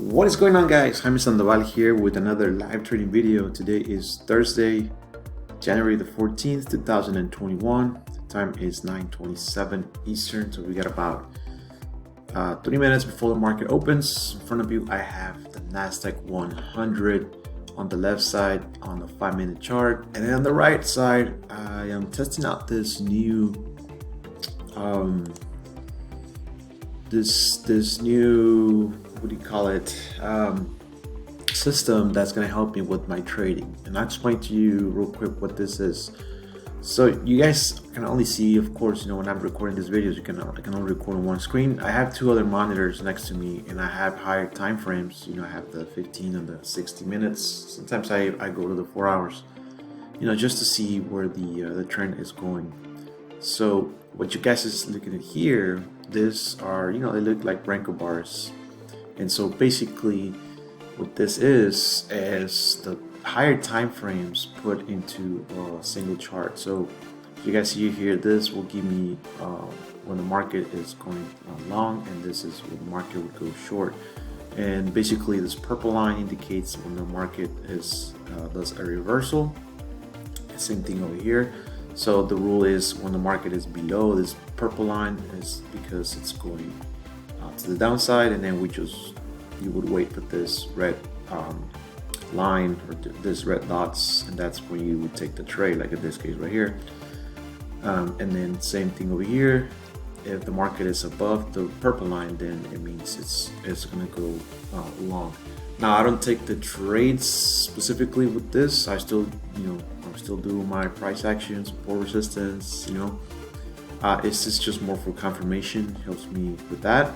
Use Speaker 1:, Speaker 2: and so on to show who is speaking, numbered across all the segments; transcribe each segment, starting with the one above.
Speaker 1: What is going on, guys? Jaime Sandoval here with another live trading video. Today is Thursday, January the 14th, 2021. The time is 9:27 Eastern, so we got about 3 minutes before the market opens. In front of you, I have the NASDAQ 100 on the left side on the 5-minute chart, and then on the right side, I am testing out this new this new, what do you call it, system that's going to help me with my trading. And I'll explain to you real quick what this is. So you guys can only see, of course, when I'm recording these videos, I can only record on one screen. I have two other monitors next to me, and I have higher time frames. I have the 15 and the 60 minutes. Sometimes I go to the 4 hours, just to see where the trend is going. So what you guys is looking at here, these are, they look like Branco bars. And so basically what this is the higher time frames put into a single chart. So you guys see here, this will give me when the market is going long, and this is when the market would go short. And basically this purple line indicates when the market is does a reversal. Same thing over here. So the rule is when the market is below this purple line is because it's going to the downside, and then you would wait for this red line or this red dots, and that's when you would take the trade, like in this case right here. And then same thing over here. If the market is above the purple line, then it means it's gonna go long. Now I don't take the trades specifically with this. I still I'm still doing my price action, support, resistance. It's just more for confirmation. Helps me with that.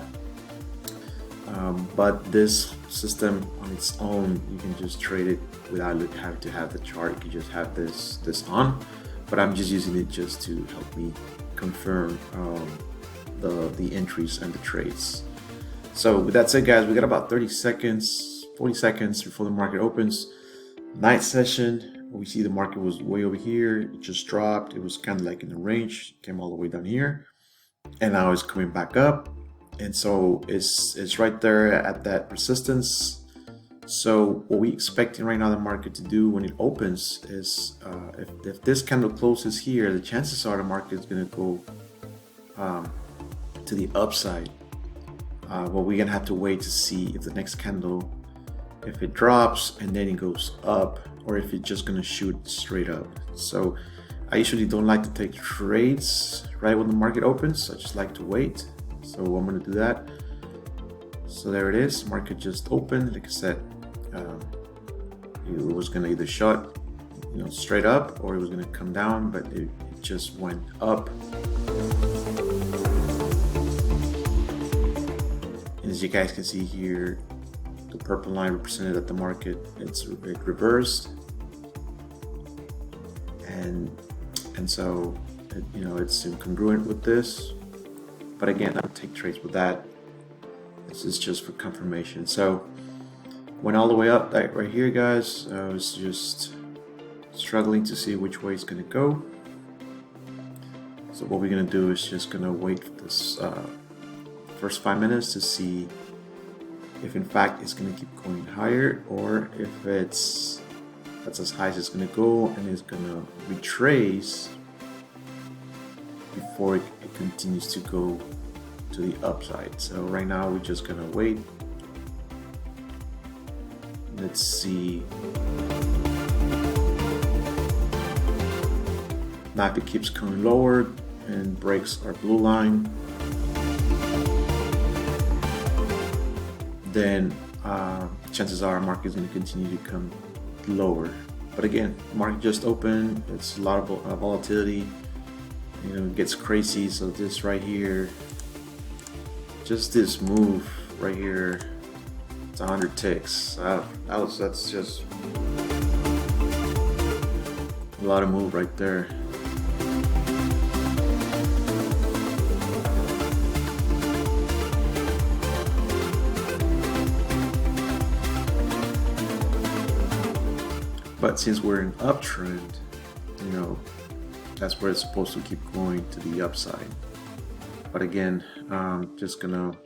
Speaker 1: But this system on its own, you can just trade it without having to have the chart. You can just have this on. But I'm just using it just to help me confirm the entries and the trades. So with that said, guys, we got about 30 seconds, 40 seconds before the market opens. Night session. We see the market was way over here. It just dropped. It was kind of like in the range, came all the way down here, and now it's coming back up. And so it's right there at that resistance. So what we expecting right now the market to do when it opens is if this candle closes here, the chances are the market is going to go to the upside. But we're gonna have to wait to see if the next candle, if it drops and then it goes up, or if it's just gonna shoot straight up. So I usually don't like to take trades right when the market opens. I just like to wait. So I'm gonna do that. So there it is. Market just opened. Like I said, it was gonna either shot, straight up, or it was gonna come down, but it just went up. And as you guys can see here, the purple line represented that the market it reversed, and so it's incongruent with this. But again, I don't take trades with that. This is just for confirmation. So went all the way up right here, guys. I was just struggling to see which way it's gonna go. So what we're gonna do is just gonna wait for this first 5 minutes to see if in fact it's going to keep going higher, or if that's as high as it's going to go and it's going to retrace before it continues to go to the upside. So right now we're just going to wait. Let's see. Now if it keeps going lower and breaks our blue line, then chances are our market is going to continue to come lower. But again, the market just opened. It's a lot of volatility. It gets crazy. So this right here, just this move right here, it's 100 ticks. That's just a lot of move right there. But since we're in uptrend, that's where it's supposed to keep going to the upside. But again, just gonna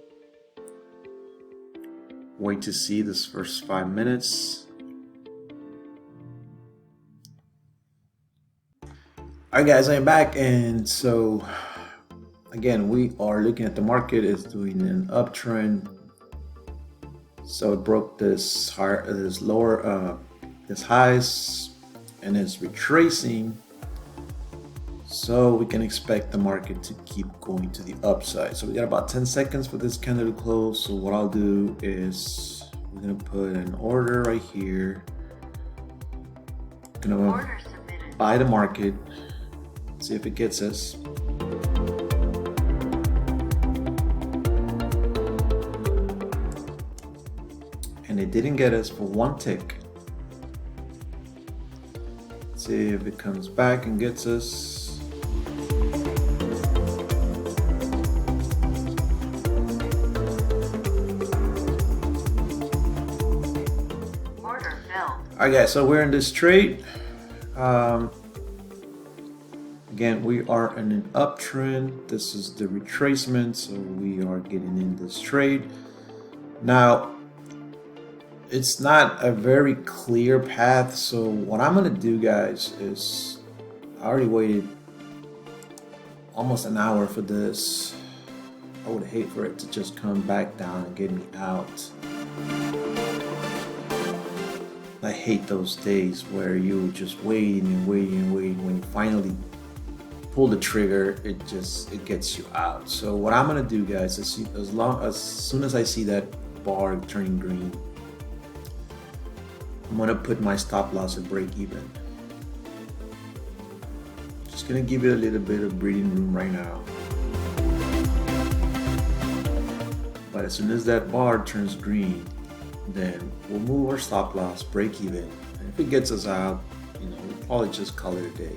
Speaker 1: wait to see this first 5 minutes. Alright guys, I am back, and so again we are looking at the market. It's doing an uptrend. So it broke this highs and it's retracing. So we can expect the market to keep going to the upside. So we got about 10 seconds for this candle to close. So what I'll do is we're gonna put an order right here. Gonna buy the market, see if it gets us. And it didn't get us for one tick. Let's see if it comes back and gets us. Alright guys, so we're in this trade. Again, we are in an uptrend. This is the retracement, so we are getting in this trade. Now, it's not a very clear path, so what I'm gonna do, guys, is I already waited almost an hour for this. I would hate for it to just come back down and get me out. I hate those days where you just waiting and waiting and waiting. When you finally pull the trigger, it gets you out. So what I'm gonna do, guys, is as soon as I see that bar turning green, I'm gonna put my stop loss at break even. Just gonna give it a little bit of breathing room right now. But as soon as that bar turns green, then we'll move our stop loss, break even, and if it gets us out, we'll probably just call it a day.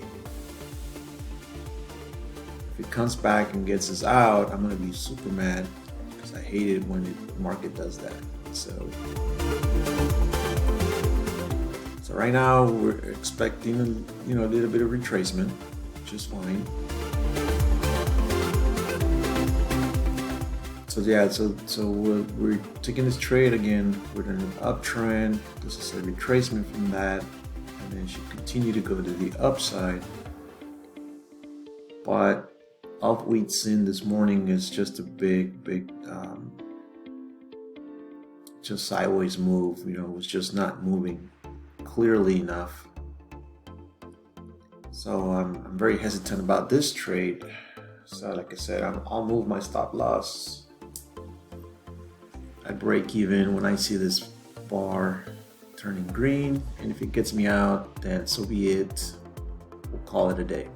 Speaker 1: If it comes back and gets us out, I'm gonna be super mad because I hate it when the market does that. So right now we're expecting a little bit of retracement, which is fine. So yeah, so we're taking this trade again. We're in an uptrend. This is a retracement from that, and then it should continue to go to the upside. But all we've seen this morning is just a big just sideways move. It's just not moving clearly enough. So I'm very hesitant about this trade. So like I said, I'll move my stop loss. I break even when I see this bar turning green, and if it gets me out, then so be it. We'll call it a day.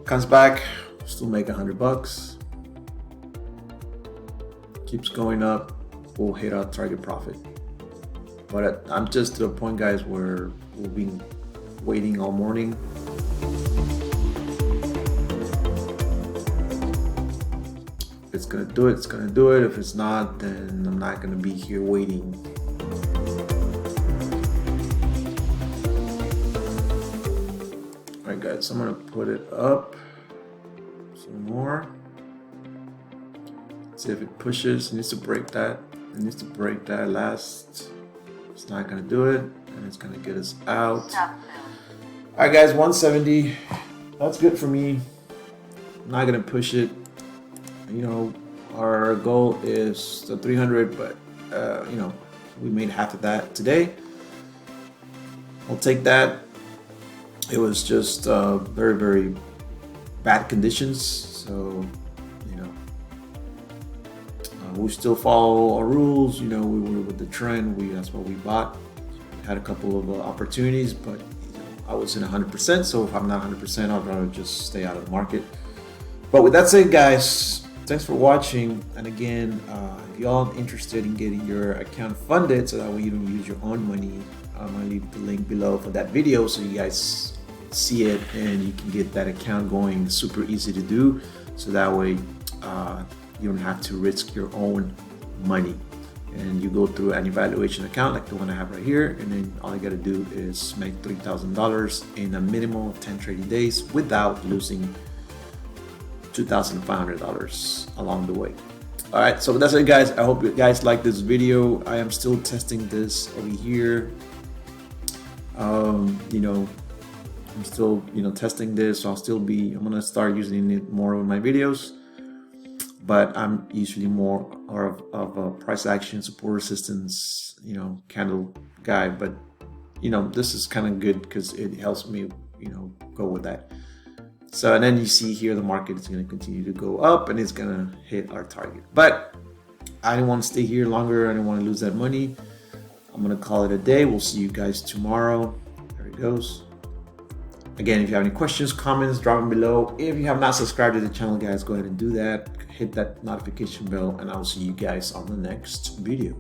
Speaker 1: Comes back, still make $100. Keeps going up, we'll hit our target profit. But I'm just to the point, guys, where we've been waiting all morning. If it's gonna do it, it's gonna do it. If it's not, then I'm not gonna be here waiting. Alright guys, so I'm gonna put it up some more. See if it pushes. It needs to break that. It needs to break that last. It's not gonna do it, and it's gonna get us out. Alright guys, 170. That's good for me. I'm not gonna push it. Our goal is the 300, but we made half of that today. I'll take that. It was just very bad conditions, so we still follow our rules. We were with the trend. That's what we bought. Had a couple of opportunities, but I wasn't 100%. So if I'm not 100%, I'd rather just stay out of the market. But with that said, guys, thanks for watching. And again, if y'all interested in getting your account funded, so that way you don't use your own money, I'm gonna leave the link below for that video so you guys see it and you can get that account going. Super easy to do. So that way you don't have to risk your own money. and you go through an evaluation account like the one I have right here, and then all you got to do is make $3,000 in a minimum of 10 trading days without losing $2,500 along the way. All right, so that's it, guys. I hope you guys like this video. I am still testing this over here. I'm still testing this, so I'm gonna start using it more in my videos, but I'm usually more of a price action, support resistance, candle guy. But this is kind of good because it helps me go with that. So, and then you see here the market is going to continue to go up and it's going to hit our target. But I didn't want to stay here longer. I didn't want to lose that money. I'm going to call it a day. We'll see you guys tomorrow. There it goes. Again, if you have any questions, comments, drop them below. If you have not subscribed to the channel, guys, go ahead and do that. Hit that notification bell, and I'll see you guys on the next video.